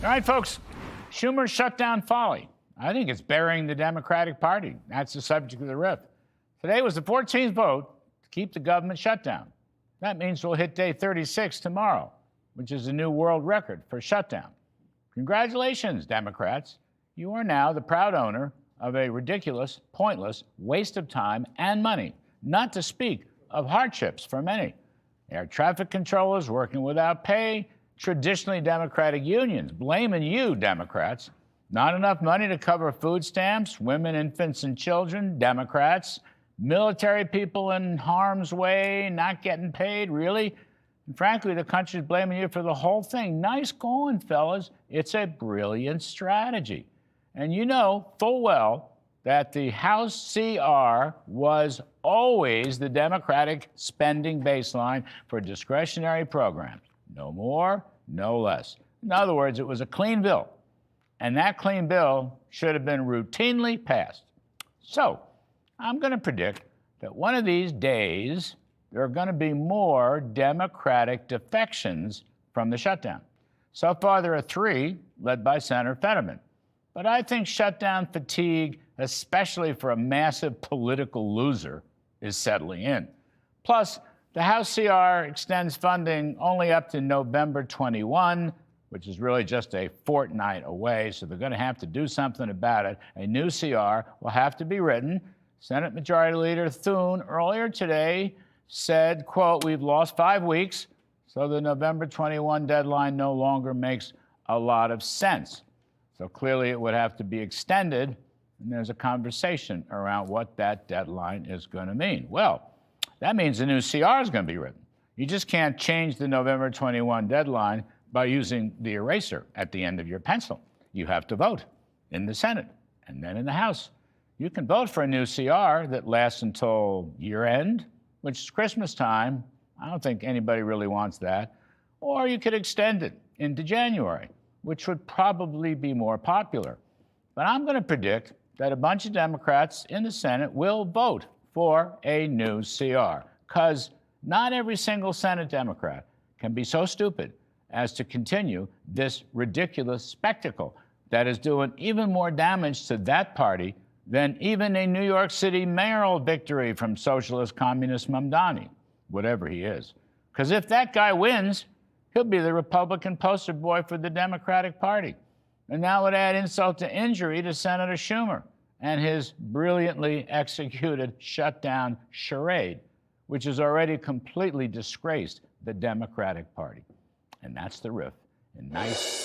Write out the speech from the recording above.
All right, folks, Schumer Shutdown Folly. I think it's burying the Democratic Party. That's the subject of the riff. Today was the 14th vote to keep the government shut down. That means we'll hit day 36 tomorrow, which is a new world record for shutdown. Congratulations, Democrats. You are now the proud owner of a ridiculous, pointless waste of time and money, not to speak of hardships for many. Air traffic controllers working without pay, traditionally Democratic unions blaming you, Democrats. Not enough money to cover food stamps, women, infants, and children, Democrats. Military people in harm's way, not getting paid, really? And frankly, the country's blaming you for the whole thing. Nice going, fellas. It's a brilliant strategy. And you know full well that the House CR was always the Democratic spending baseline for discretionary programs. No more, no less. In other words, it was a clean bill. And that clean bill should have been routinely passed. So I'm going to predict that one of these days there are going to be more Democratic defections from the shutdown. So far, there are 3, led by Senator Fetterman. But I think shutdown fatigue, especially for a massive political loser, is settling in. Plus, the House CR extends funding only up to November 21, which is really just a fortnight away, so they're going to have to do something about it. A new CR will have to be written. Senate Majority Leader Thune earlier today said, quote, "We've lost 5 weeks, so the November 21 deadline no longer makes a lot of sense." So clearly it would have to be extended, and there's a conversation around what that deadline is going to mean. Well, that means a new CR is going to be written. You just can't change the November 21 deadline by using the eraser at the end of your pencil. You have to vote in the Senate and then in the House. You can vote for a new CR that lasts until year end, which is Christmas time. I don't think anybody really wants that. Or you could extend it into January, which would probably be more popular. But I'm going to predict that a bunch of Democrats in the Senate will vote for a new CR, because not every single Senate Democrat can be so stupid as to continue this ridiculous spectacle that is doing even more damage to that party than even a New York City mayoral victory from socialist communist Mamdani, whatever he is. Because if that guy wins, he'll be the Republican poster boy for the Democratic Party. And that would add insult to injury to Senator Schumer and his brilliantly executed shutdown charade, which has already completely disgraced the Democratic Party. And that's the riff. And nice.